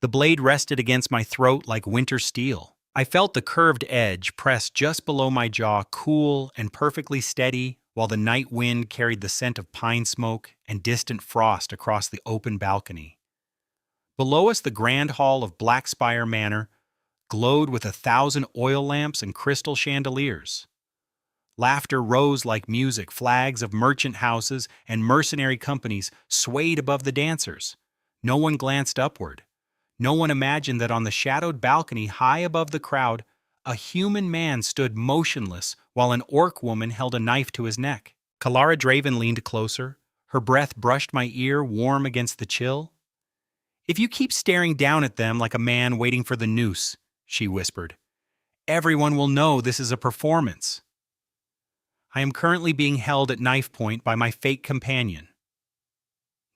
The blade rested against my throat like winter steel. I felt the curved edge press just below my jaw, cool and perfectly steady, while the night wind carried the scent of pine smoke and distant frost across the open balcony. Below us, the grand hall of Blackspire Manor glowed with 1,000 oil lamps and crystal chandeliers. Laughter rose like music, flags of merchant houses and mercenary companies swayed above the dancers. No one glanced upward. No one imagined that on the shadowed balcony high above the crowd, a human man stood motionless while an orc woman held a knife to his neck. Kalara Draven leaned closer. Her breath brushed my ear, warm against the chill. "If you keep staring down at them like a man waiting for the noose," she whispered, "everyone will know this is a performance. I am currently being held at knife point by my fake companion."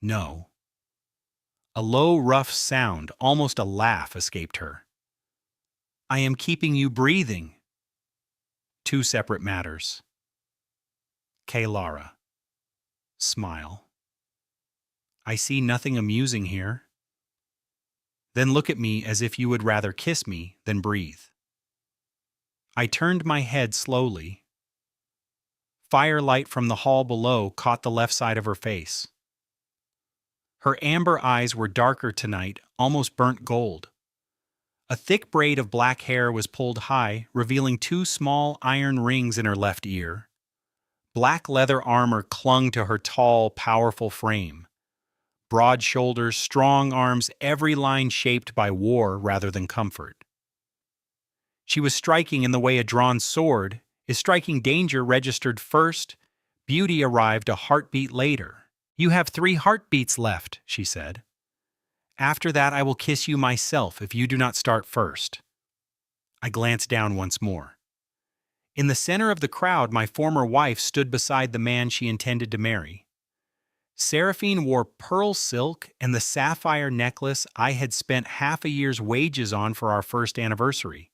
No. A low, rough sound, almost a laugh, escaped her. "I am keeping you breathing." Two separate matters. Kalara. Smile. "I see nothing amusing here." "Then look at me as if you would rather kiss me than breathe." I turned my head slowly. Firelight from the hall below caught the left side of her face. Her amber eyes were darker tonight, almost burnt gold. A thick braid of black hair was pulled high, revealing 2 small iron rings in her left ear. Black leather armor clung to her tall, powerful frame. Broad shoulders, strong arms, every line shaped by war rather than comfort. She was striking in the way a drawn sword is striking. Danger registered first, beauty arrived a heartbeat later. "You have 3 heartbeats left," she said. "After that I will kiss you myself if you do not start first." I glanced down once more. In the center of the crowd, my former wife stood beside the man she intended to marry. Seraphine wore pearl silk and the sapphire necklace I had spent half a year's wages on for our first anniversary.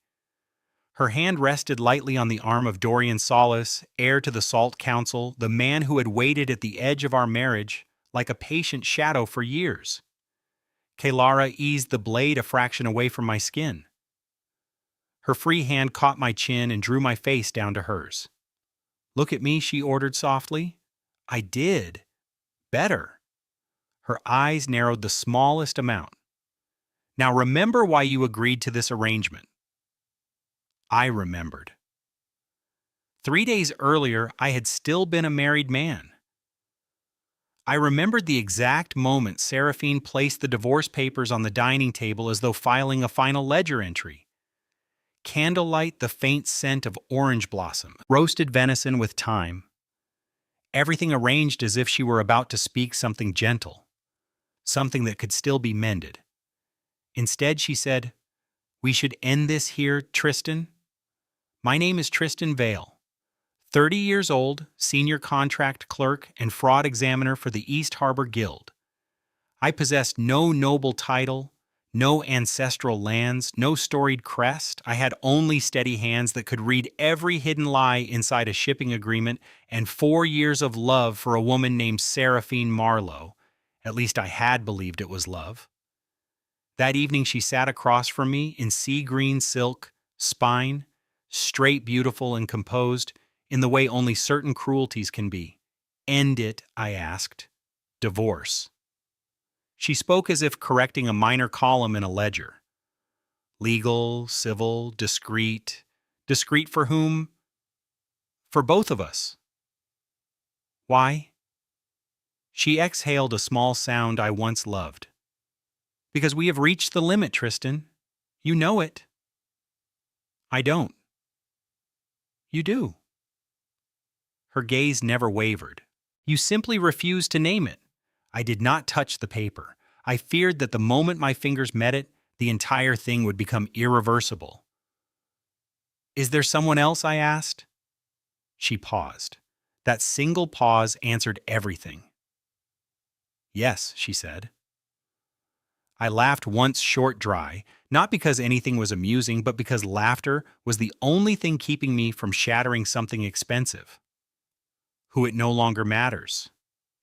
Her hand rested lightly on the arm of Dorian Solace, heir to the Salt Council, the man who had waited at the edge of our marriage like a patient shadow for years. Kalara eased the blade a fraction away from my skin. Her free hand caught my chin and drew my face down to hers. "Look at me," she ordered softly. I did. Better. Her eyes narrowed the smallest amount. "Now remember why you agreed to this arrangement." I remembered. 3 days earlier, I had still been a married man. I remembered the exact moment Seraphine placed the divorce papers on the dining table as though filing a final ledger entry. Candlelight, the faint scent of orange blossom, roasted venison with thyme. Everything arranged as if she were about to speak something gentle, something that could still be mended. Instead, she said, "We should end this here, Tristan. My name is Tristan Vale, 30 years old, senior contract clerk and fraud examiner for the East Harbor Guild. I possessed no noble title, no ancestral lands, no storied crest. I had only steady hands that could read every hidden lie inside a shipping agreement and 4 years of love for a woman named Seraphine Marlowe. At least I had believed it was love. That evening she sat across from me in sea green silk, spine, straight, beautiful, and composed, in the way only certain cruelties can be. "End it," I asked. "Divorce." She spoke as if correcting a minor column in a ledger. Legal, civil, discreet. Discreet for whom? For both of us. Why? She exhaled a small sound I once loved. "Because we have reached the limit, Tristan. You know it." "I don't." "You do." Her gaze never wavered. "You simply refused to name it." I did not touch the paper. I feared that the moment my fingers met it, the entire thing would become irreversible. "Is there someone else?" I asked. She paused. That single pause answered everything. "Yes," she said. I laughed once short dry, not because anything was amusing, but because laughter was the only thing keeping me from shattering something expensive. "Who it no longer matters.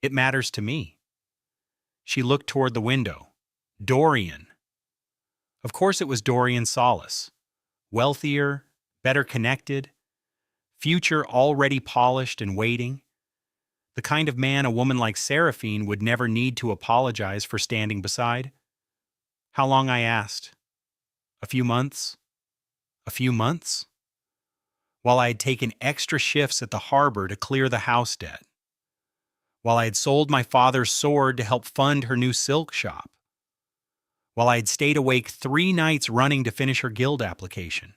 It matters to me." She looked toward the window. "Dorian." Of course it was Dorian Solace. Wealthier, better connected, future already polished and waiting. The kind of man a woman like Seraphine would never need to apologize for standing beside. How long, I asked. A few months? A few months? While I had taken extra shifts at the harbor to clear the house debt. While I had sold my father's sword to help fund her new silk shop. While I had stayed awake 3 nights running to finish her guild application.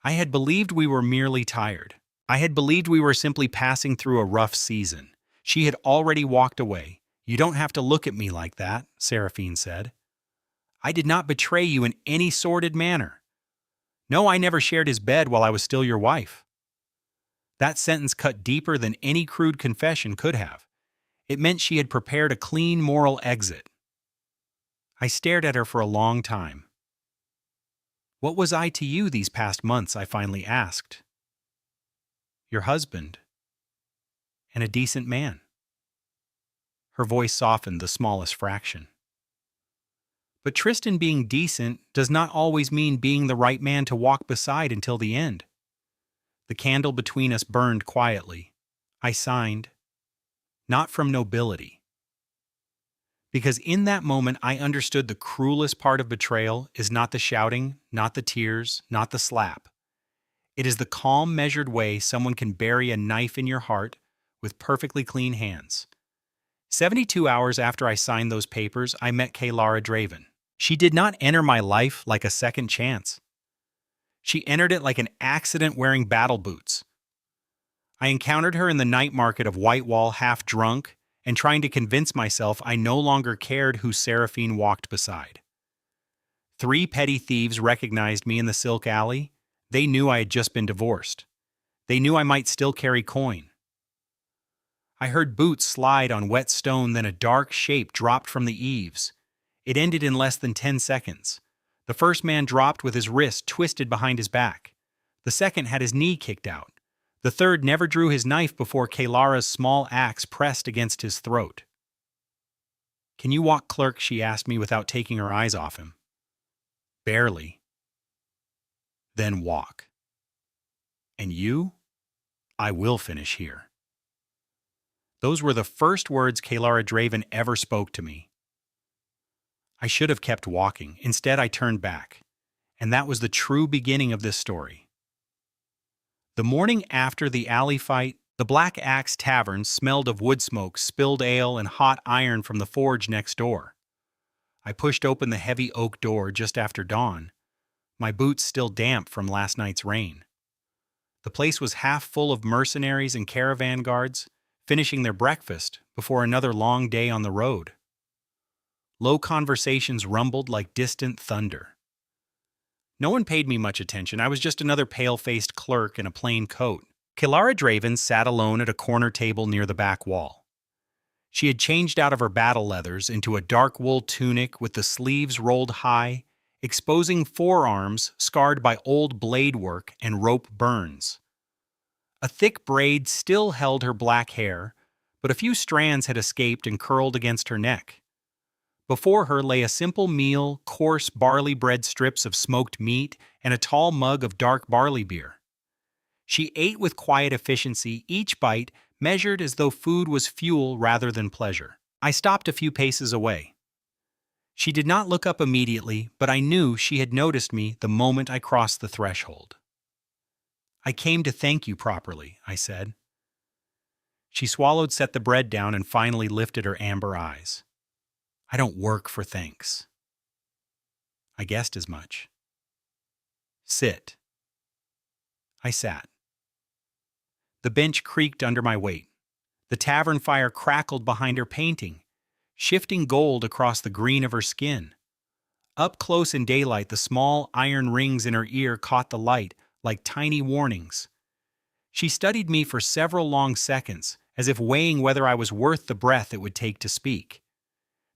I had believed we were merely tired. I had believed we were simply passing through a rough season. She had already walked away. You don't have to look at me like that, Seraphine said. I did not betray you in any sordid manner. No, I never shared his bed while I was still your wife. That sentence cut deeper than any crude confession could have. It meant she had prepared a clean moral exit. I stared at her for a long time. What was I to you these past months, I finally asked. Your husband. And a decent man. Her voice softened the smallest fraction. But Tristan being decent does not always mean being the right man to walk beside until the end. The candle between us burned quietly. I signed. Not from nobility. Because in that moment I understood the cruelest part of betrayal is not the shouting, not the tears, not the slap. It is the calm, measured way someone can bury a knife in your heart with perfectly clean hands. 72 hours after I signed those papers, I met Kaylara Draven. She did not enter my life like a second chance. She entered it like an accident wearing battle boots. I encountered her in the night market of Whitewall half drunk and trying to convince myself I no longer cared who Seraphine walked beside. 3 petty thieves recognized me in the Silk Alley. They knew I had just been divorced. They knew I might still carry coin. I heard boots slide on wet stone, then a dark shape dropped from the eaves. It ended in less than 10 seconds. The first man dropped with his wrist twisted behind his back. The second had his knee kicked out. The third never drew his knife before Kaylara's small axe pressed against his throat. Can you walk, clerk? She asked me without taking her eyes off him. Barely. Then walk. And you? I will finish here. Those were the first words Kaylara Draven ever spoke to me. I should have kept walking. Instead, I turned back. And that was the true beginning of this story. The morning after the alley fight, the Black Axe Tavern smelled of wood smoke, spilled ale, and hot iron from the forge next door. I pushed open the heavy oak door just after dawn, my boots still damp from last night's rain. The place was half full of mercenaries and caravan guards, finishing their breakfast before another long day on the road. Low conversations rumbled like distant thunder. No one paid me much attention. I was just another pale-faced clerk in a plain coat. Kaylara Draven sat alone at a corner table near the back wall. She had changed out of her battle leathers into a dark wool tunic with the sleeves rolled high, exposing forearms scarred by old blade work and rope burns. A thick braid still held her black hair, but a few strands had escaped and curled against her neck. Before her lay a simple meal, coarse barley bread strips of smoked meat, and a tall mug of dark barley beer. She ate with quiet efficiency, each bite measured as though food was fuel rather than pleasure. I stopped a few paces away. She did not look up immediately, but I knew she had noticed me the moment I crossed the threshold. I came to thank you properly, I said. She swallowed, set the bread down, and finally lifted her amber eyes. I don't work for thanks. I guessed as much. Sit. I sat. The bench creaked under my weight. The tavern fire crackled behind her painting, shifting gold across the green of her skin. Up close in daylight, the small iron rings in her ear caught the light like tiny warnings. She studied me for several long seconds, as if weighing whether I was worth the breath it would take to speak.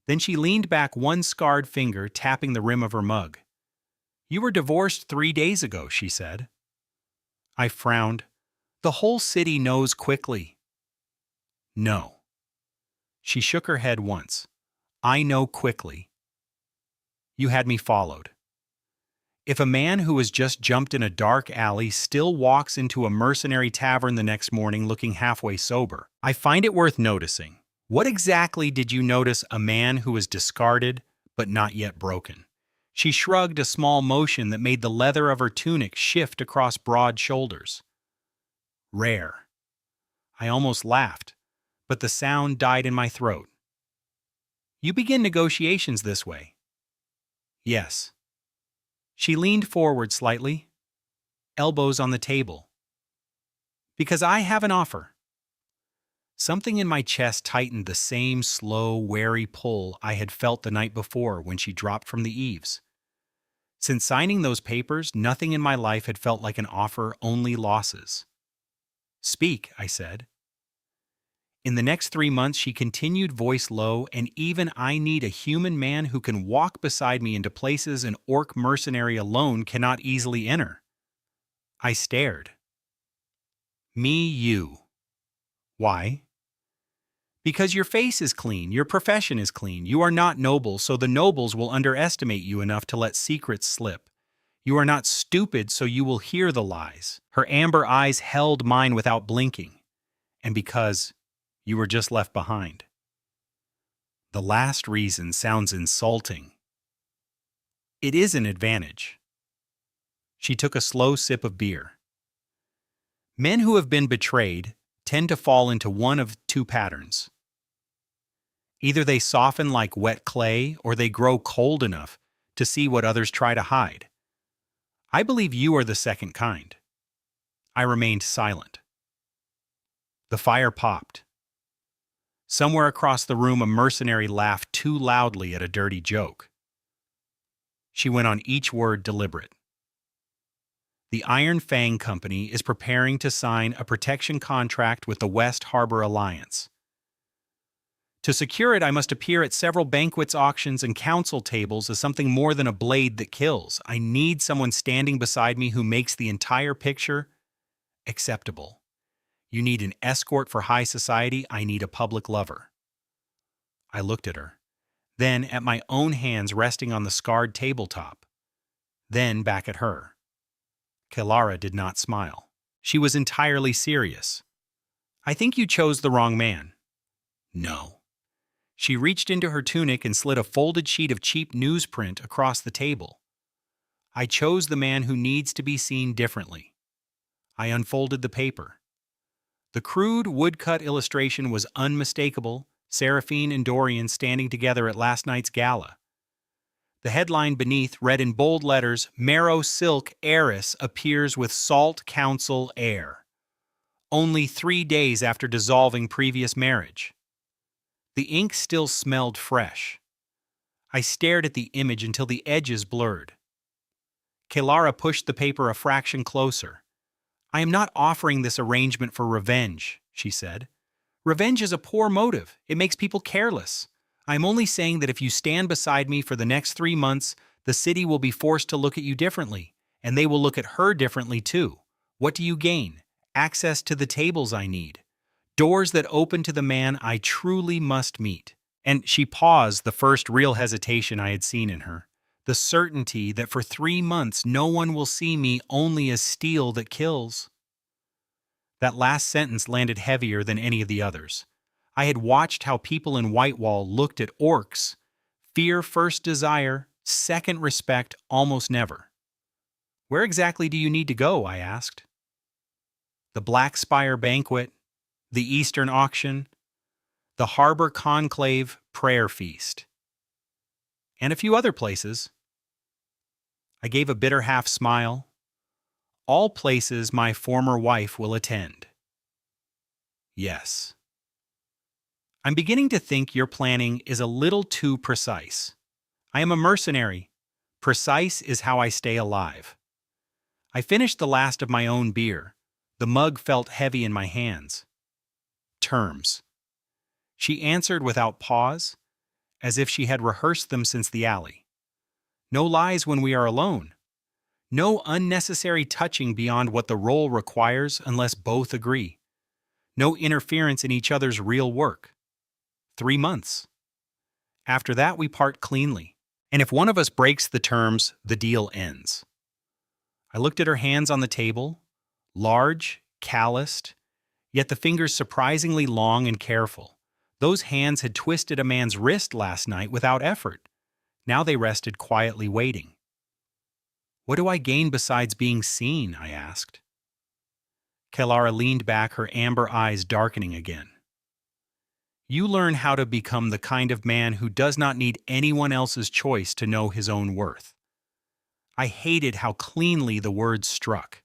Then she leaned back, one scarred finger tapping the rim of her mug. You were divorced 3 days ago, she said. I frowned. The whole city knows quickly. No. She shook her head once. I know quickly. You had me followed. If a man who has just jumped in a dark alley still walks into a mercenary tavern the next morning looking halfway sober, I find it worth noticing. What exactly did you notice a man who was discarded but not yet broken? She shrugged a small motion that made the leather of her tunic shift across broad shoulders. Rare. I almost laughed, but the sound died in my throat. You begin negotiations this way. Yes. She leaned forward slightly, elbows on the table. Because I have an offer. Something in my chest tightened the same slow, wary pull I had felt the night before when she dropped from the eaves. Since signing those papers, nothing in my life had felt like an offer, only losses. Speak, I said. In the next 3 months, she continued, voice low, and even I need a human man who can walk beside me into places an orc mercenary alone cannot easily enter. I stared. Me, you. Why? Because your face is clean, your profession is clean, you are not noble, so the nobles will underestimate you enough to let secrets slip. You are not stupid, so you will hear the lies. Her amber eyes held mine without blinking. And because you were just left behind. The last reason sounds insulting. It is an advantage. She took a slow sip of beer. Men who have been betrayed tend to fall into one of two patterns. Either they soften like wet clay, or they grow cold enough to see what others try to hide. I believe you are the second kind. I remained silent. The fire popped. Somewhere across the room, a mercenary laughed too loudly at a dirty joke. She went on, each word deliberate. The Iron Fang Company is preparing to sign a protection contract with the West Harbor Alliance. To secure it, I must appear at several banquets, auctions, and council tables as something more than a blade that kills. I need someone standing beside me who makes the entire picture acceptable. You need an escort for high society. I need a public lover. I looked at her, then at my own hands resting on the scarred tabletop, then back at her. Kelara did not smile. She was entirely serious. I think you chose the wrong man. No. She reached into her tunic and slid a folded sheet of cheap newsprint across the table. I chose the man who needs to be seen differently. I unfolded the paper. The crude woodcut illustration was unmistakable, Seraphine and Dorian standing together at last night's gala. The headline beneath read in bold letters, "Marrow Silk Heiress appears with Salt Council heir. Only 3 days after dissolving previous marriage." The ink still smelled fresh. I stared at the image until the edges blurred. Kelara pushed the paper a fraction closer. I am not offering this arrangement for revenge, she said. Revenge is a poor motive. It makes people careless. I am only saying that if you stand beside me for the next 3 months, the city will be forced to look at you differently, and they will look at her differently too. What do you gain? Access to the tables I need. Doors that open to the man I truly must meet. And she paused, the first real hesitation I had seen in her. The certainty that for 3 months no one will see me only as steel that kills. That last sentence landed heavier than any of the others. I had watched how people in Whitewall looked at orcs. Fear first, desire, second respect, almost never. Where exactly do you need to go? I asked. The Black Spire Banquet, the Eastern Auction, the Harbor Conclave Prayer Feast, and a few other places. I gave a bitter half smile. All places my former wife will attend. Yes. I'm beginning to think your planning is a little too precise. I am a mercenary. Precise is how I stay alive. I finished the last of my own beer. The mug felt heavy in my hands. Terms. She answered without pause, as if she had rehearsed them since the alley. No lies when we are alone. No unnecessary touching beyond what the role requires unless both agree. No interference in each other's real work. 3 months. After that, we part cleanly. And if one of us breaks the terms, the deal ends. I looked at her hands on the table, large, calloused, yet the fingers surprisingly long and careful. Those hands had twisted a man's wrist last night without effort. Now they rested quietly waiting. "What do I gain besides being seen?" I asked. Kelara leaned back, her amber eyes darkening again. "You learn how to become the kind of man who does not need anyone else's choice to know his own worth." I hated how cleanly the words struck.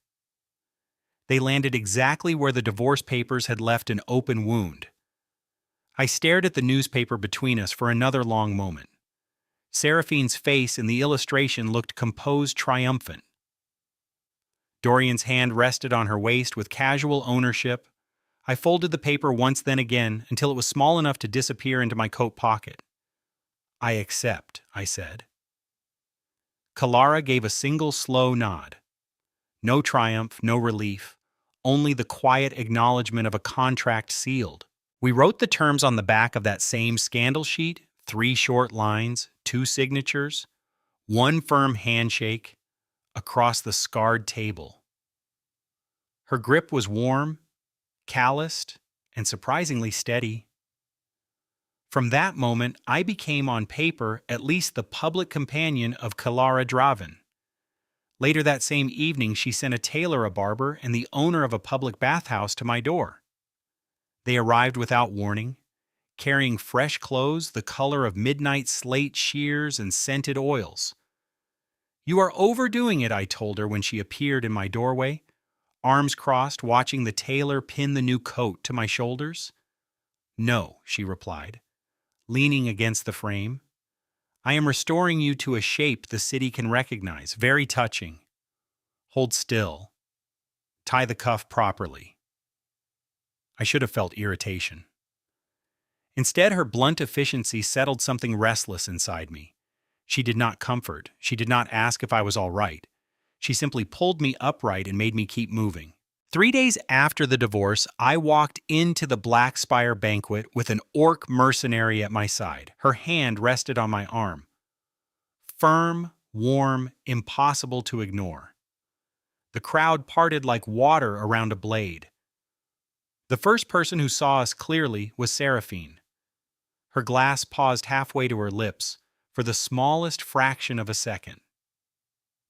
They landed exactly where the divorce papers had left an open wound. I stared at the newspaper between us for another long moment. Seraphine's face in the illustration looked composed, triumphant. Dorian's hand rested on her waist with casual ownership. I folded the paper once, then again, until it was small enough to disappear into my coat pocket. "I accept," I said. Kelara gave a single slow nod. No triumph, no relief, only the quiet acknowledgement of a contract sealed. We wrote the terms on the back of that same scandal sheet, 3 short lines, 2 signatures, 1 firm handshake, across the scarred table. Her grip was warm, calloused, and surprisingly steady. From that moment, I became on paper at least the public companion of Kelara Draven. Later that same evening, she sent a tailor, a barber, and the owner of a public bathhouse to my door. They arrived without warning, carrying fresh clothes the color of midnight slate shears and scented oils. "You are overdoing it," I told her when she appeared in my doorway, arms crossed, watching the tailor pin the new coat to my shoulders. "No," she replied, leaning against the frame. "I am restoring you to a shape the city can recognize. Very touching. Hold still. Tie the cuff properly." I should have felt irritation. Instead, her blunt efficiency settled something restless inside me. She did not comfort. She did not ask if I was all right. She simply pulled me upright and made me keep moving. 3 days after the divorce, I walked into the Black Spire banquet with an orc mercenary at my side. Her hand rested on my arm. Firm, warm, impossible to ignore. The crowd parted like water around a blade. The first person who saw us clearly was Seraphine. Her glass paused halfway to her lips for the smallest fraction of a second.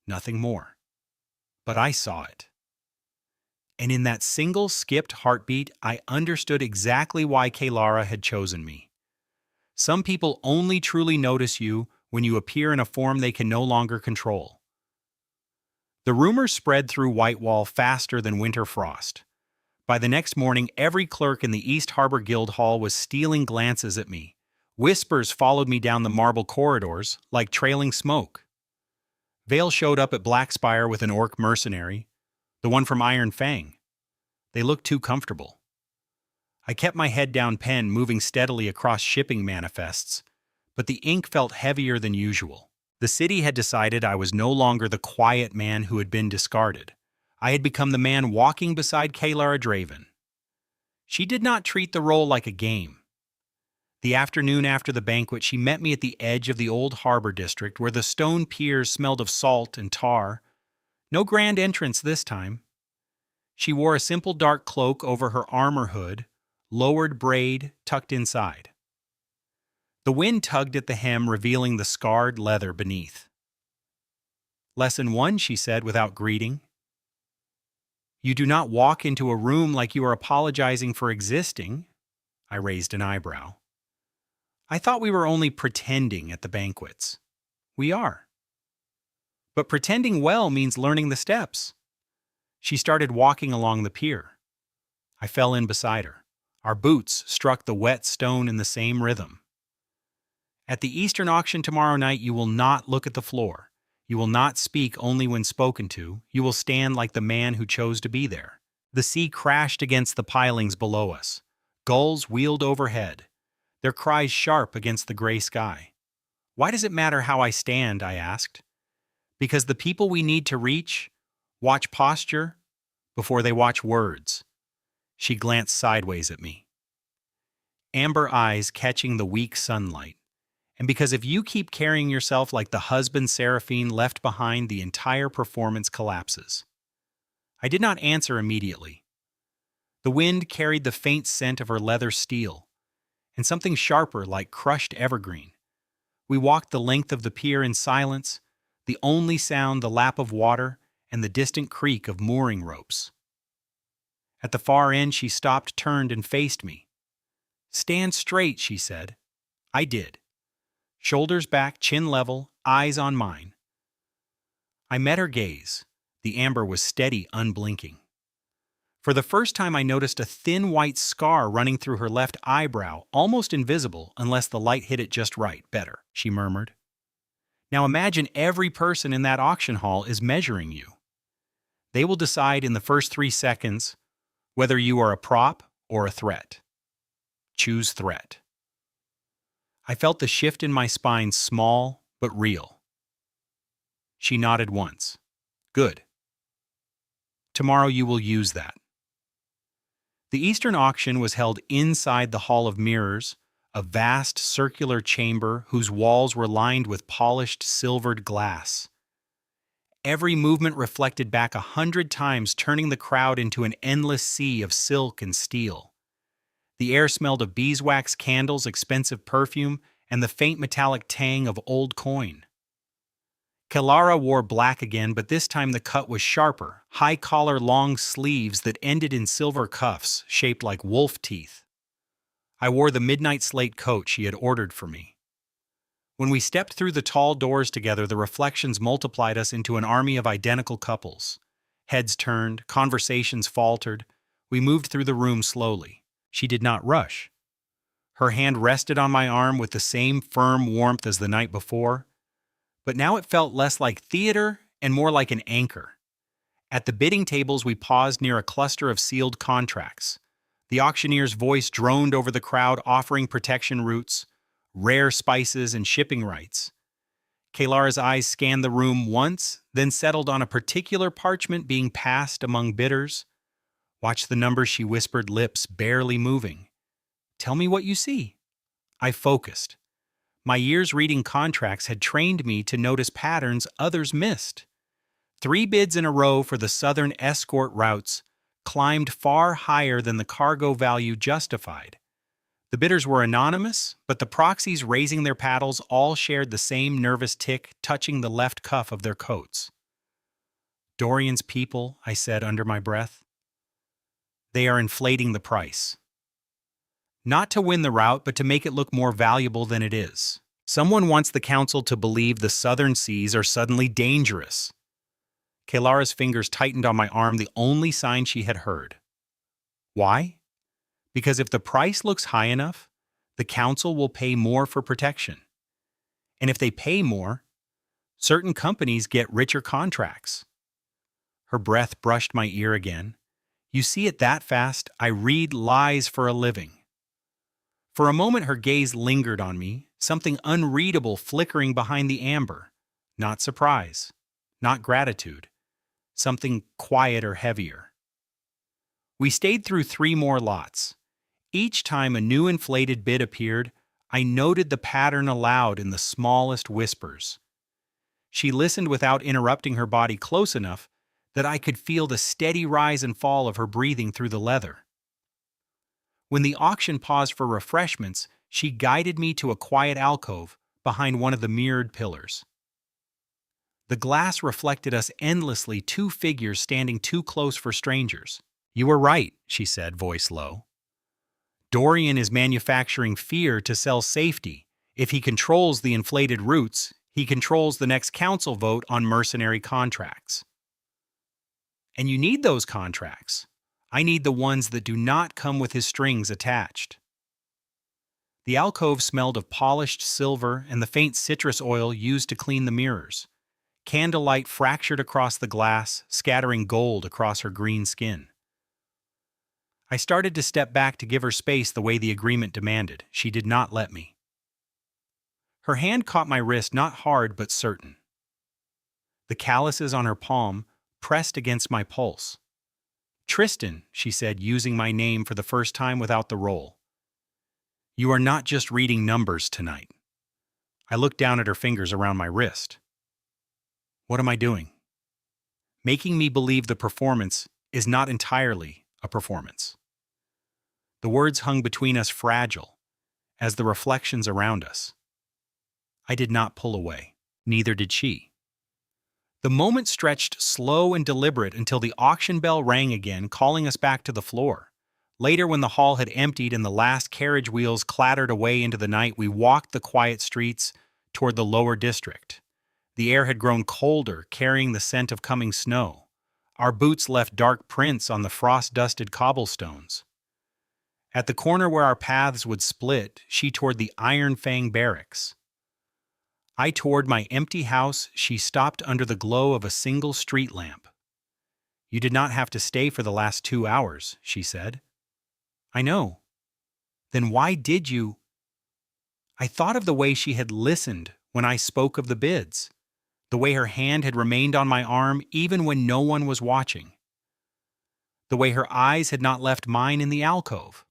Nothing more. But I saw it. And in that single skipped heartbeat, I understood exactly why Kelara had chosen me. Some people only truly notice you when you appear in a form they can no longer control. The rumors spread through Whitewall faster than winter frost. By the next morning, every clerk in the East Harbor Guild Hall was stealing glances at me. Whispers followed me down the marble corridors like trailing smoke. Vale showed up at Black Spire with an orc mercenary, the one from Iron Fang. They looked too comfortable. I kept my head down, pen moving steadily across shipping manifests, but the ink felt heavier than usual. The city had decided I was no longer the quiet man who had been discarded. I had become the man walking beside Kelara Draven. She did not treat the role like a game. The afternoon after the banquet, she met me at the edge of the old harbor district where the stone piers smelled of salt and tar. No grand entrance this time. She wore a simple dark cloak over her armor hood, lowered braid tucked inside. The wind tugged at the hem, revealing the scarred leather beneath. "Lesson 1," she said without greeting. "You do not walk into a room like you are apologizing for existing." I raised an eyebrow. "I thought we were only pretending at the banquets." "We are. But pretending well means learning the steps." She started walking along the pier. I fell in beside her. Our boots struck the wet stone in the same rhythm. "At the Eastern auction tomorrow night, you will not look at the floor. You will not speak only when spoken to. You will stand like the man who chose to be there." The sea crashed against the pilings below us. Gulls wheeled overhead, their cries sharp against the gray sky. "Why does it matter how I stand?" I asked. "Because the people we need to reach watch posture before they watch words." She glanced sideways at me, amber eyes catching the weak sunlight, And because if you keep carrying yourself like the husband Seraphine left behind, the entire performance collapses. I did not answer immediately. The wind carried the faint scent of her leather steel, and something sharper like crushed evergreen. We walked the length of the pier in silence, the only sound the lap of water and the distant creak of mooring ropes. At the far end, she stopped, turned, and faced me. "Stand straight," she said. I did. Shoulders back, chin level, eyes on mine. I met her gaze. The amber was steady, unblinking. For the first time, I noticed a thin white scar running through her left eyebrow, almost invisible unless the light hit it just right. "Better," she murmured. "Now imagine every person in that auction hall is measuring you. They will decide in the first 3 seconds whether you are a prop or a threat. Choose threat." I felt the shift in my spine, small but real. She nodded once. "Good. Tomorrow you will use that." The Eastern auction was held inside the Hall of Mirrors, a vast circular chamber whose walls were lined with polished silvered glass. Every movement reflected back 100 times, turning the crowd into an endless sea of silk and steel. The air smelled of beeswax candles, expensive perfume, and the faint metallic tang of old coin. Kelara wore black again, but this time the cut was sharper, high collar, long sleeves that ended in silver cuffs shaped like wolf teeth. I wore the midnight slate coat she had ordered for me. When we stepped through the tall doors together, the reflections multiplied us into an army of identical couples. Heads turned, conversations faltered. We moved through the room slowly. She did not rush. Her hand rested on my arm with the same firm warmth as the night before, but now it felt less like theater and more like an anchor. At the bidding tables, we paused near a cluster of sealed contracts. The auctioneer's voice droned over the crowd, offering protection routes, rare spices, and shipping rights. Kelara's eyes scanned the room once, then settled on a particular parchment being passed among bidders. "Watch the numbers," she whispered, lips barely moving. "Tell me what you see." I focused. My years reading contracts had trained me to notice patterns others missed. 3 bids in a row for the southern escort routes climbed far higher than the cargo value justified. The bidders were anonymous, but the proxies raising their paddles all shared the same nervous tick touching the left cuff of their coats. "Dorian's people," I said under my breath. "They are inflating the price. Not to win the route, but to make it look more valuable than it is. Someone wants the council to believe the southern seas are suddenly dangerous." Kelara's fingers tightened on my arm, the only sign she had heard. "Why? Because if the price looks high enough, the council will pay more for protection. And if they pay more, certain companies get richer contracts." Her breath brushed my ear again. "You see it that fast? I read lies for a living." For a moment her gaze lingered on me, something unreadable flickering behind the amber. Not surprise, not gratitude, something quieter, heavier. We stayed through 3 more lots. Each time a new inflated bid appeared, I noted the pattern aloud in the smallest whispers. She listened without interrupting, her body close enough that I could feel the steady rise and fall of her breathing through the leather. When the auction paused for refreshments, she guided me to a quiet alcove behind one of the mirrored pillars. The glass reflected us endlessly, 2 figures standing too close for strangers. "You were right," she said, voice low. "Dorian is manufacturing fear to sell safety. If he controls the inflated routes, he controls the next council vote on mercenary contracts. And you need those contracts. I need the ones that do not come with his strings attached." The alcove smelled of polished silver and the faint citrus oil used to clean the mirrors. Candlelight fractured across the glass, scattering gold across her green skin. I started to step back to give her space the way the agreement demanded. She did not let me. Her hand caught my wrist, not hard but certain. The calluses on her palm pressed against my pulse. "Tristan," she said, using my name for the first time without the roll. "You are not just reading numbers tonight. I looked down at her fingers around my wrist. What am I doing? Making me believe the performance is not entirely a performance. The words hung between us fragile as the reflections around us. I did not pull away. Neither did she. The moment stretched slow and deliberate until the auction bell rang again, calling us back to the floor. Later, when the hall had emptied and the last carriage wheels clattered away into the night, we walked the quiet streets toward the lower district. The air had grown colder, carrying the scent of coming snow. Our boots left dark prints on the frost-dusted cobblestones. At the corner where our paths would split, she toward the Iron Fang barracks. I toward my empty house. She stopped under the glow of a single street lamp. "You did not have to stay for the last 2 hours," she said. "I know." "Then why did you—" I thought of the way she had listened when I spoke of the bids, the way her hand had remained on my arm even when no one was watching, the way her eyes had not left mine in the alcove.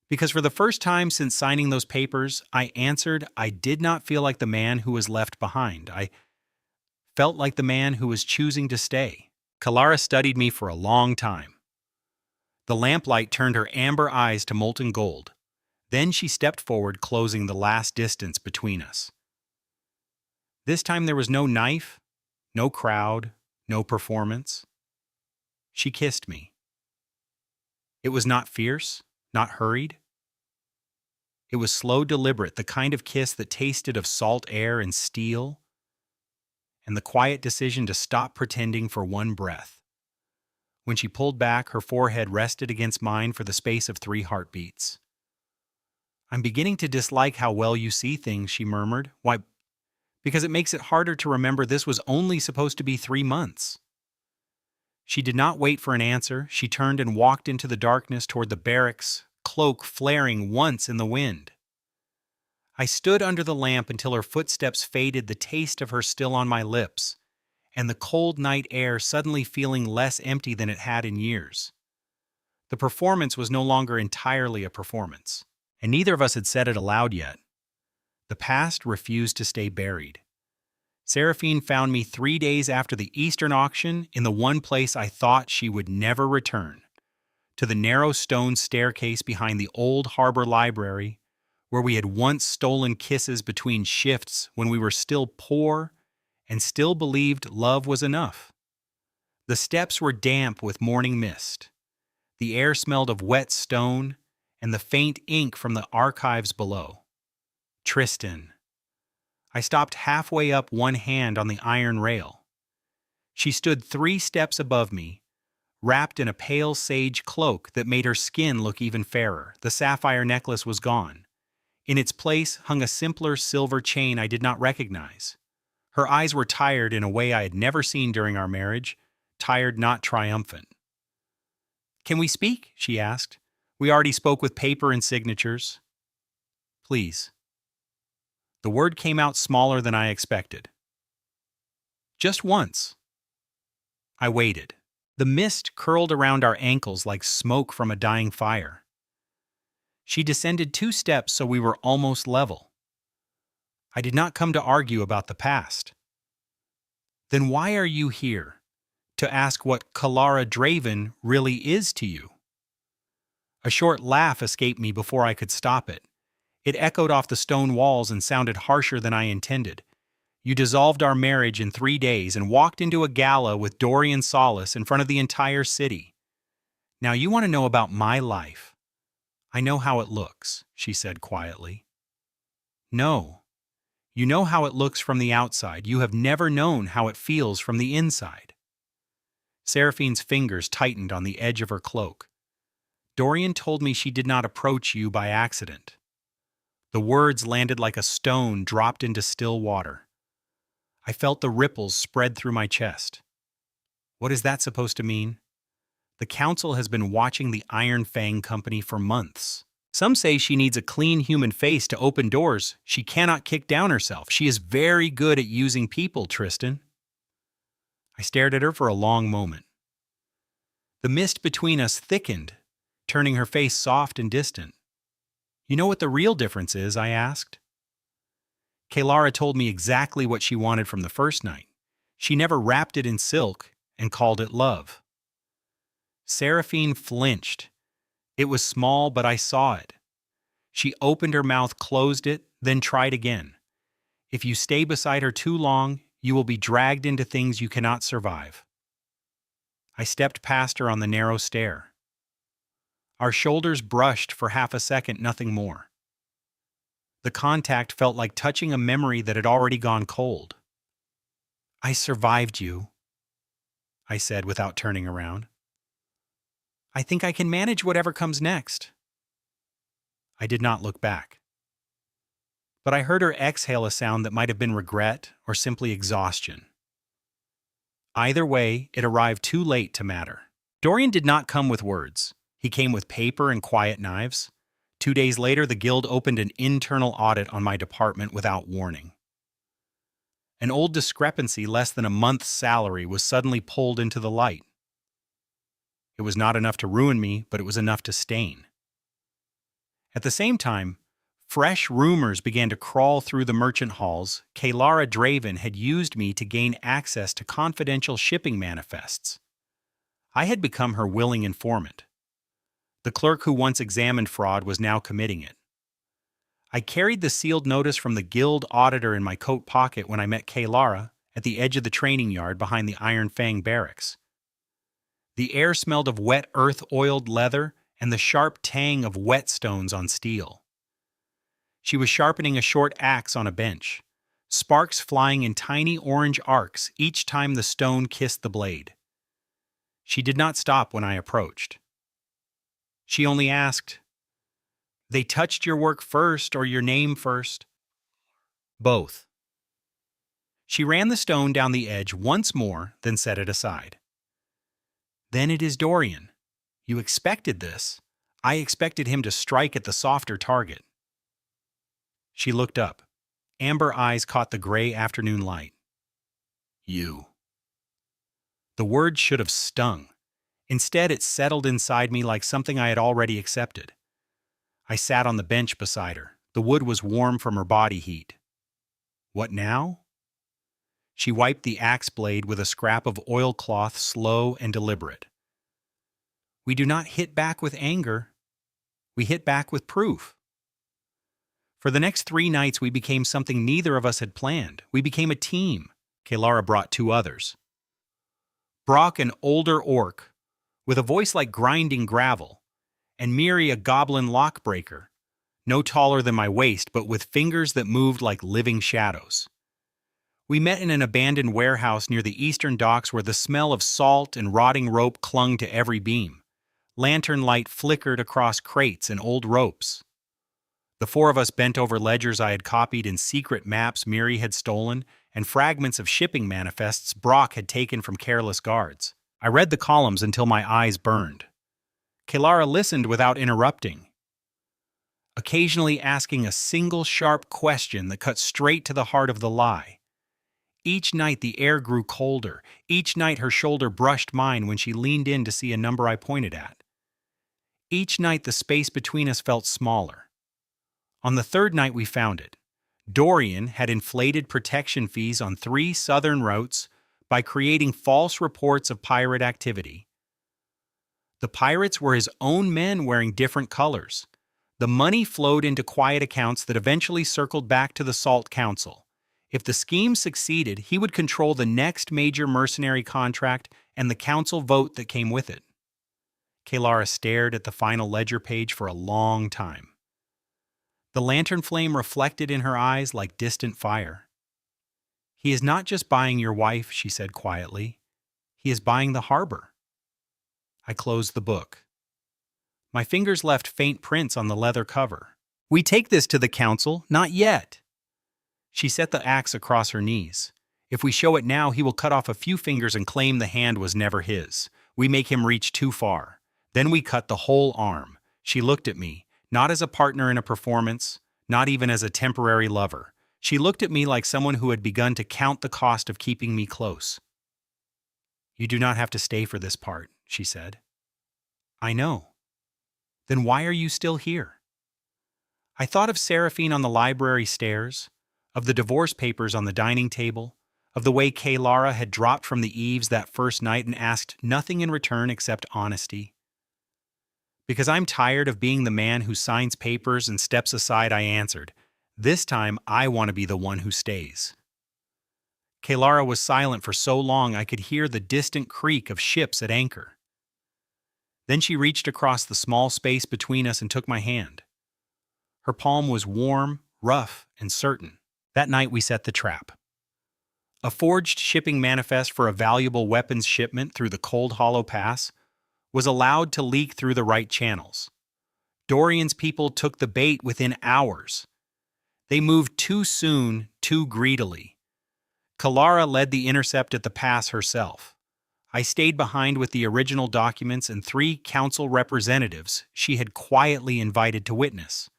Because for the first time since signing those papers, I answered I did not feel like the man who was left behind. I felt like the man who was choosing to stay. Kalara studied me for a long time. The lamplight turned her amber eyes to molten gold. Then she stepped forward, closing the last distance between us. This time there was no knife, no crowd, no performance. She kissed me. It was not fierce, not hurried. It was slow, deliberate, the kind of kiss that tasted of salt air and steel, and the quiet decision to stop pretending for one breath. When she pulled back, her forehead rested against mine for the space of 3 heartbeats. "I'm beginning to dislike how well you see things," she murmured. "Why, because it makes it harder to remember this was only supposed to be 3 months. She did not wait for an answer. She turned and walked into the darkness toward the barracks, cloak flaring once in the wind. I stood under the lamp until her footsteps faded, the taste of her still on my lips, and the cold night air suddenly feeling less empty than it had in years. The performance was no longer entirely a performance, and neither of us had said it aloud yet. The past refused to stay buried. Seraphine found me 3 days after the Eastern auction in the one place I thought she would never return, to the narrow stone staircase behind the old harbor library, where we had once stolen kisses between shifts when we were still poor and still believed love was enough. The steps were damp with morning mist. The air smelled of wet stone and the faint ink from the archives below. Tristan. I stopped halfway up, one hand on the iron rail. She stood 3 steps above me, wrapped in a pale sage cloak that made her skin look even fairer. The sapphire necklace was gone. In its place hung a simpler silver chain I did not recognize. Her eyes were tired in a way I had never seen during our marriage, tired, not triumphant. "Can we speak?" she asked. "We already spoke with paper and signatures." "Please." The word came out smaller than I expected. "Just once." I waited. The mist curled around our ankles like smoke from a dying fire. She descended 2 steps so we were almost level. "I did not come to argue about the past." "Then why are you here? To ask what Kalara Draven really is to you?" A short laugh escaped me before I could stop it. It echoed off the stone walls and sounded harsher than I intended. "You dissolved our marriage in 3 days and walked into a gala with Dorian Solace in front of the entire city. Now you want to know about my life." "I know how it looks," she said quietly. "No. You know how it looks from the outside. You have never known how it feels from the inside." Seraphine's fingers tightened on the edge of her cloak. "Dorian told me she did not approach you by accident." The words landed like a stone dropped into still water. I felt the ripples spread through my chest. What is that supposed to mean? The council has been watching the Iron Fang Company for months. Some say she needs a clean human face to open doors. She cannot kick down herself. She is very good at using people, Tristan. I stared at her for a long moment. The mist between us thickened, turning her face soft and distant. "You know what the real difference is?" I asked. Kaylara told me exactly what she wanted from the first night. She never wrapped it in silk and called it love. Seraphine flinched. It was small, but I saw it. She opened her mouth, closed it, then tried again. If you stay beside her too long, you will be dragged into things you cannot survive. I stepped past her on the narrow stair. Our shoulders brushed for half a second, nothing more. The contact felt like touching a memory that had already gone cold. I survived you, I said without turning around. I think I can manage whatever comes next. I did not look back. But I heard her exhale a sound that might have been regret or simply exhaustion. Either way, it arrived too late to matter. Dorian did not come with words. He came with paper and quiet knives. 2 days later, the guild opened an internal audit on my department without warning. An old discrepancy, less than a month's salary, was suddenly pulled into the light. It was not enough to ruin me, but it was enough to stain. At the same time, fresh rumors began to crawl through the merchant halls. Kaylara Draven had used me to gain access to confidential shipping manifests. I had become her willing informant. The clerk who once examined fraud was now committing it. I carried the sealed notice from the guild auditor in my coat pocket when I met Kaylara at the edge of the training yard behind the Iron Fang barracks. The air smelled of wet earth-oiled leather and the sharp tang of whetstones on steel. She was sharpening a short axe on a bench, sparks flying in tiny orange arcs each time the stone kissed the blade. She did not stop when I approached. She only asked, "They touched your work first or your name first?" "Both." She ran the stone down the edge once more, then set it aside. "Then it is Dorian. You expected this. I expected him to strike at the softer target." She looked up. Amber eyes caught the gray afternoon light. "You." The word should have stung. Instead, it settled inside me like something I had already accepted. I sat on the bench beside her. The wood was warm from her body heat. "What now?" She wiped the axe blade with a scrap of oilcloth, slow and deliberate. "We do not hit back with anger. We hit back with proof." For the next 3 nights, we became something neither of us had planned. We became a team. Kaylara brought 2 others. Brock, an older orc, with a voice like grinding gravel, and Miri, a goblin lockbreaker, no taller than my waist, but with fingers that moved like living shadows. We met in an abandoned warehouse near the eastern docks where the smell of salt and rotting rope clung to every beam. Lantern light flickered across crates and old ropes. The 4 of us bent over ledgers I had copied and secret maps Miri had stolen and fragments of shipping manifests Brock had taken from careless guards. I read the columns until my eyes burned. Kaylara listened without interrupting, occasionally asking a single sharp question that cut straight to the heart of the lie. Each night the air grew colder. Each night her shoulder brushed mine when she leaned in to see a number I pointed at. Each night the space between us felt smaller. On the 3rd night we found it. Dorian had inflated protection fees on 3 southern routes by creating false reports of pirate activity. The pirates were his own men wearing different colors. The money flowed into quiet accounts that eventually circled back to the Salt Council. If the scheme succeeded, he would control the next major mercenary contract and the council vote that came with it. Kaylara stared at the final ledger page for a long time. The lantern flame reflected in her eyes like distant fire. "He is not just buying your wife," she said quietly. "He is buying the harbor." I closed the book. My fingers left faint prints on the leather cover. "We take this to the council, not yet." She set the axe across her knees. "If we show it now, he will cut off a few fingers and claim the hand was never his. We make him reach too far. Then we cut the whole arm." She looked at me, not as a partner in a performance, not even as a temporary lover. She looked at me like someone who had begun to count the cost of keeping me close. "You do not have to stay for this part," she said. "I know." "Then why are you still here?" I thought of Seraphine on the library stairs, of the divorce papers on the dining table, of the way Kay Lara had dropped from the eaves that first night and asked nothing in return except honesty. Because I'm tired of being the man who signs papers and steps aside, I answered, "This time I want to be the one who stays." Kay Lara was silent for so long I could hear the distant creak of ships at anchor. Then she reached across the small space between us and took my hand. Her palm was warm, rough, and certain. That night we set the trap. A forged shipping manifest for a valuable weapons shipment through the Cold Hollow Pass was allowed to leak through the right channels. Dorian's people took the bait within hours. They moved too soon, too greedily. Kalara led the intercept at the pass herself. I stayed behind with the original documents and 3 council representatives she had quietly invited to witness.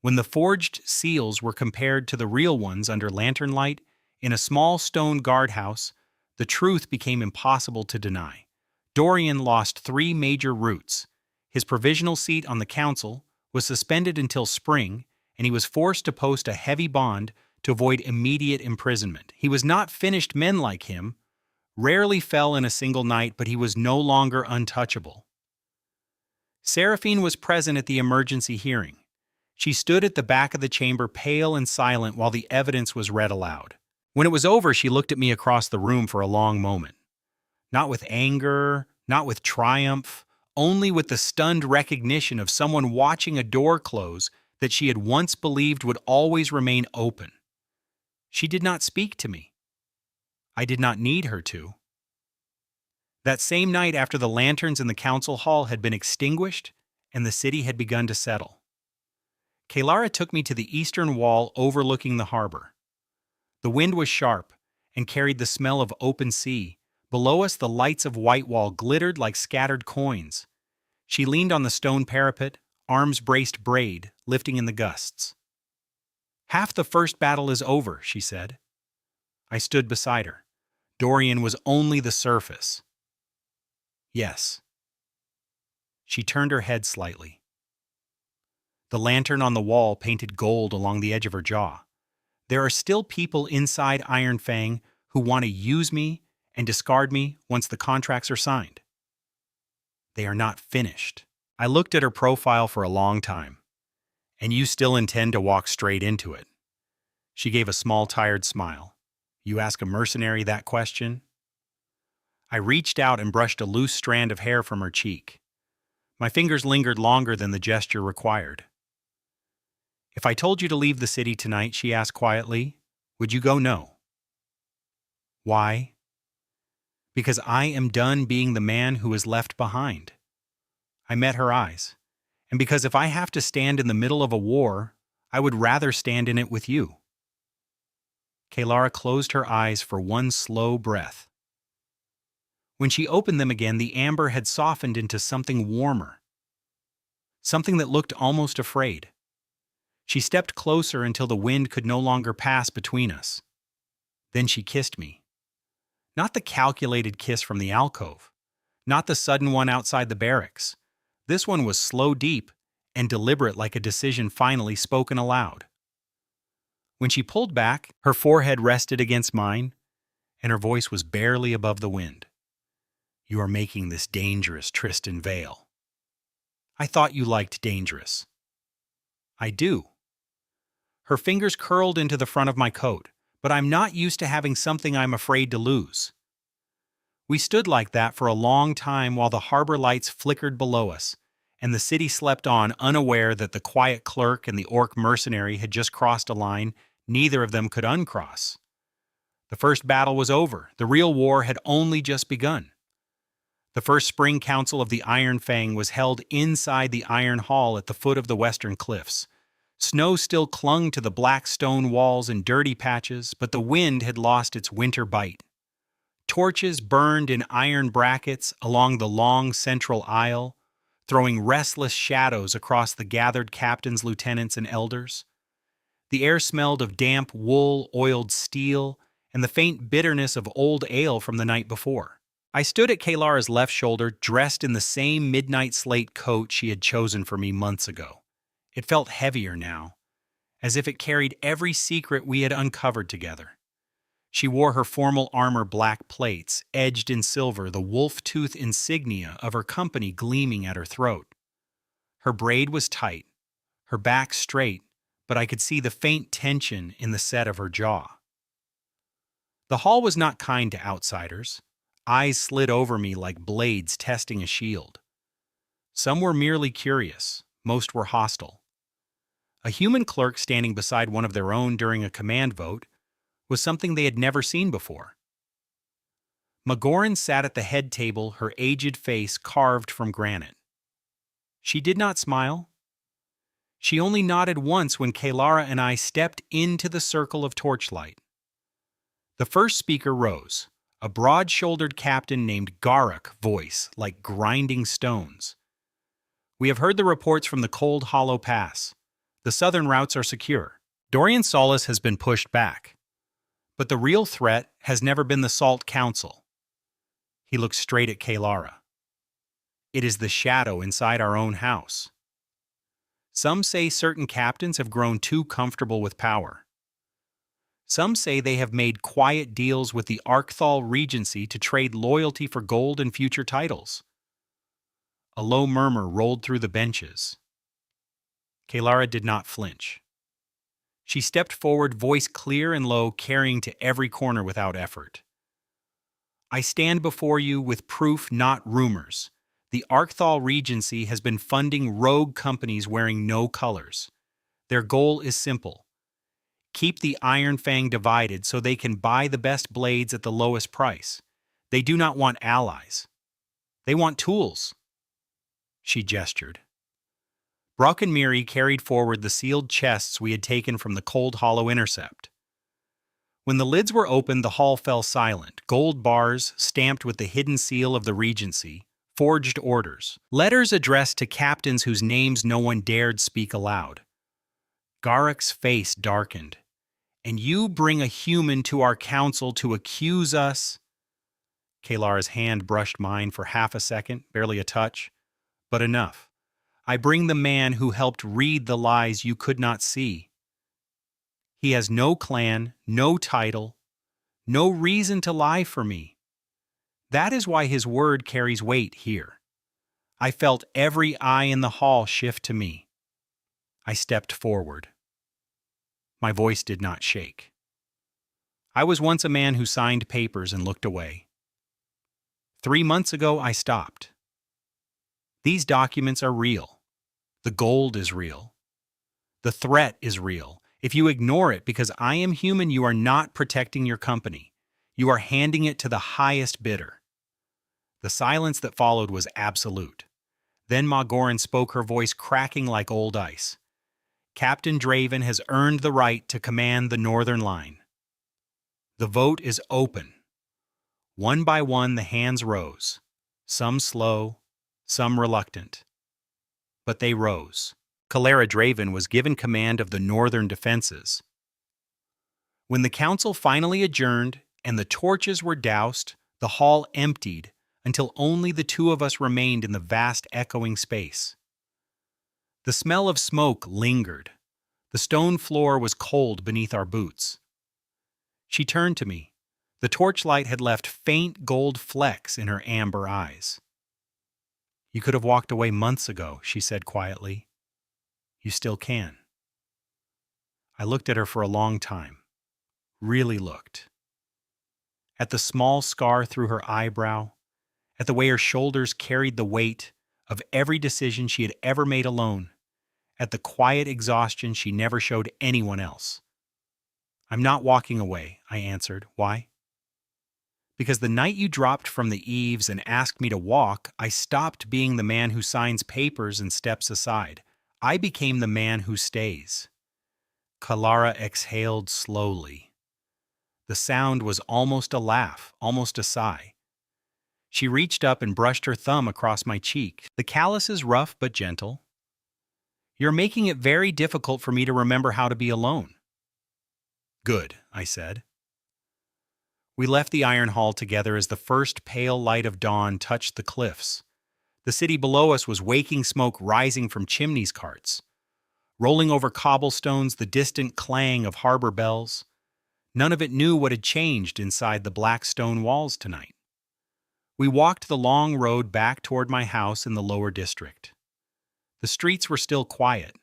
When the forged seals were compared to the real ones under lantern light in a small stone guardhouse, the truth became impossible to deny. Dorian lost 3 major roots. His provisional seat on the council was suspended until spring, and he was forced to post a heavy bond to avoid immediate imprisonment. He was not finished. Men like him rarely fell in a single night, but he was no longer untouchable. Seraphine was present at the emergency hearing. She stood at the back of the chamber, pale and silent, while the evidence was read aloud. When it was over, she looked at me across the room for a long moment. Not with anger, not with triumph, only with the stunned recognition of someone watching a door close that she had once believed would always remain open. She did not speak to me. I did not need her to. That same night, after the lanterns in the council hall had been extinguished and the city had begun to settle, Kay Lara took me to the eastern wall overlooking the harbor. The wind was sharp and carried the smell of open sea. Below us, the lights of Whitewall glittered like scattered coins. She leaned on the stone parapet, arms braced braid, lifting in the gusts. "Half the first battle is over," she said. I stood beside her. Dorian was only the surface. "Yes." She turned her head slightly. The lantern on the wall painted gold along the edge of her jaw. There are still people inside Iron Fang who want to use me and discard me once the contracts are signed. They are not finished. I looked at her profile for a long time. "And you still intend to walk straight into it?" She gave a small, tired smile. "You ask a mercenary that question?" I reached out and brushed a loose strand of hair from her cheek. My fingers lingered longer than the gesture required. "If I told you to leave the city tonight," she asked quietly, "would you go no?" "Why?" "Because I am done being the man who is left behind." I met her eyes. "And because if I have to stand in the middle of a war, I would rather stand in it with you." Kay Lara closed her eyes for one slow breath. When she opened them again, the amber had softened into something warmer. Something that looked almost afraid. She stepped closer until the wind could no longer pass between us. Then she kissed me. Not the calculated kiss from the alcove. Not the sudden one outside the barracks. This one was slow, deep, and deliberate, like a decision finally spoken aloud. When she pulled back, her forehead rested against mine, and her voice was barely above the wind. "You are making this dangerous, Tristan Vale." "I thought you liked dangerous." "I do." Her fingers curled into the front of my coat, but I'm not used to having something I'm afraid to lose. We stood like that for a long time while the harbor lights flickered below us, and the city slept on, unaware that the quiet clerk and the orc mercenary had just crossed a line neither of them could uncross. The first battle was over. The real war had only just begun. The first spring council of the Iron Fang was held inside the Iron Hall at the foot of the western cliffs. Snow still clung to the black stone walls in dirty patches, but the wind had lost its winter bite. Torches burned in iron brackets along the long central aisle, throwing restless shadows across the gathered captains, lieutenants, and elders. The air smelled of damp wool, oiled steel, and the faint bitterness of old ale from the night before. I stood at Kay Lara's left shoulder, dressed in the same midnight slate coat she had chosen for me months ago. It felt heavier now, as if it carried every secret we had uncovered together. She wore her formal armor black plates, edged in silver, the wolf tooth insignia of her company gleaming at her throat. Her braid was tight, her back straight, but I could see the faint tension in the set of her jaw. The hall was not kind to outsiders. Eyes slid over me like blades testing a shield. Some were merely curious, most were hostile. A human clerk standing beside one of their own during a command vote was something they had never seen before. Magoran sat at the head table, her aged face carved from granite. She did not smile. She only nodded once when Kalara and I stepped into the circle of torchlight. The first speaker rose, a broad-shouldered captain named Garak, voice like grinding stones. We have heard the reports from the Cold Hollow Pass. The southern routes are secure. Dorian Solace has been pushed back. But the real threat has never been the Salt Council. He looked straight at Kalara. It is the shadow inside our own house. Some say certain captains have grown too comfortable with power. Some say they have made quiet deals with the Arkthal Regency to trade loyalty for gold and future titles. A low murmur rolled through the benches. Kalara did not flinch. She stepped forward, voice clear and low, carrying to every corner without effort. I stand before you with proof, not rumors. The Arkthal Regency has been funding rogue companies wearing no colors. Their goal is simple. Keep the Iron Fang divided so they can buy the best blades at the lowest price. They do not want allies. They want tools. She gestured. Brock and Miri carried forward the sealed chests we had taken from the Cold Hollow intercept. When the lids were opened, the hall fell silent. Gold bars, stamped with the hidden seal of the Regency, forged orders. Letters addressed to captains whose names no one dared speak aloud. Garak's face darkened. And you bring a human to our council to accuse us? Kalara's hand brushed mine for half a second, barely a touch, but enough. I bring the man who helped read the lies you could not see. He has no clan, no title, no reason to lie for me. That is why his word carries weight here. I felt every eye in the hall shift to me. I stepped forward. My voice did not shake. I was once a man who signed papers and looked away. 3 months ago, I stopped. These documents are real. The gold is real. The threat is real. If you ignore it because I am human, you are not protecting your company. You are handing it to the highest bidder. The silence that followed was absolute. Then Magoran spoke, her voice cracking like old ice. Captain Draven has earned the right to command the Northern Line. The vote is open. One by one, the hands rose, some slow, some reluctant. But they rose. Kalara Draven was given command of the northern defenses. When the council finally adjourned and the torches were doused, the hall emptied until only the two of us remained in the vast echoing space. The smell of smoke lingered. The stone floor was cold beneath our boots. She turned to me. The torchlight had left faint gold flecks in her amber eyes. You could have walked away months ago, she said quietly. You still can. I looked at her for a long time. Really looked. At the small scar through her eyebrow, at the way her shoulders carried the weight of every decision she had ever made alone, at the quiet exhaustion she never showed anyone else. I'm not walking away, I answered. Why? Because the night you dropped from the eaves and asked me to walk, I stopped being the man who signs papers and steps aside. I became the man who stays. Kalara exhaled slowly. The sound was almost a laugh, almost a sigh. She reached up and brushed her thumb across my cheek. The callus is rough but gentle. You're making it very difficult for me to remember how to be alone. Good, I said. We left the Iron Hall together as the first pale light of dawn touched the cliffs. The city below us was waking smoke rising from chimneys carts. rolling over cobblestones, the distant clang of harbor bells. None of it knew what had changed inside the black stone walls tonight. We walked the long road back toward my house in the lower district. The streets were still quiet.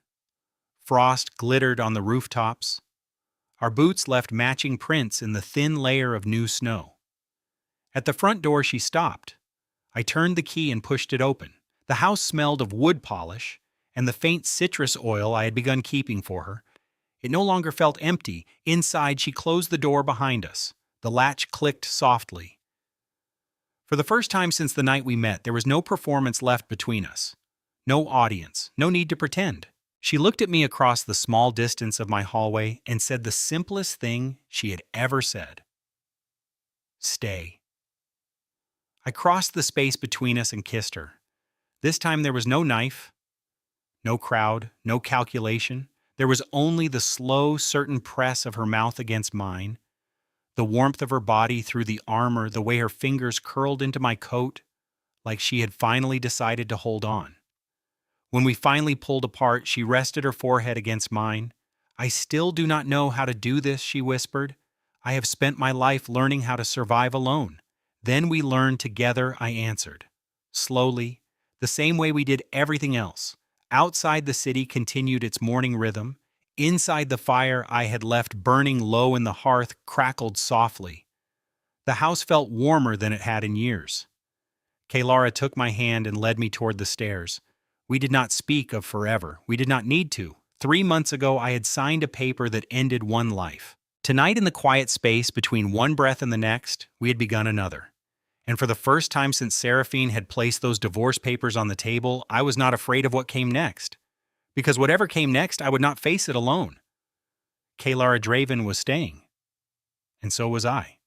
Frost glittered on the rooftops. Our boots left matching prints in the thin layer of new snow. At the front door she stopped. I turned the key and pushed it open. The house smelled of wood polish and the faint citrus oil I had begun keeping for her. It no longer felt empty. Inside, she closed the door behind us. The latch clicked softly. For the first time since the night we met, there was no performance left between us. No audience, no need to pretend. She looked at me across the small distance of my hallway and said the simplest thing she had ever said. Stay. I crossed the space between us and kissed her. This time there was no knife, no crowd, no calculation. There was only the slow, certain press of her mouth against mine, the warmth of her body through the armor, the way her fingers curled into my coat, like she had finally decided to hold on. When we finally pulled apart, she rested her forehead against mine. I still do not know how to do this, she whispered. I have spent my life learning how to survive alone. Then we learned together, I answered. Slowly, the same way we did everything else. Outside the city continued its morning rhythm. Inside the fire I had left burning low in the hearth crackled softly. The house felt warmer than it had in years. Kaylara took my hand and led me toward the stairs. We did not speak of forever. We did not need to. 3 months ago, I had signed a paper that ended one life. Tonight, in the quiet space between one breath and the next, we had begun another. And for the first time since Seraphine had placed those divorce papers on the table, I was not afraid of what came next. Because whatever came next, I would not face it alone. Kaylara Draven was staying. And so was I.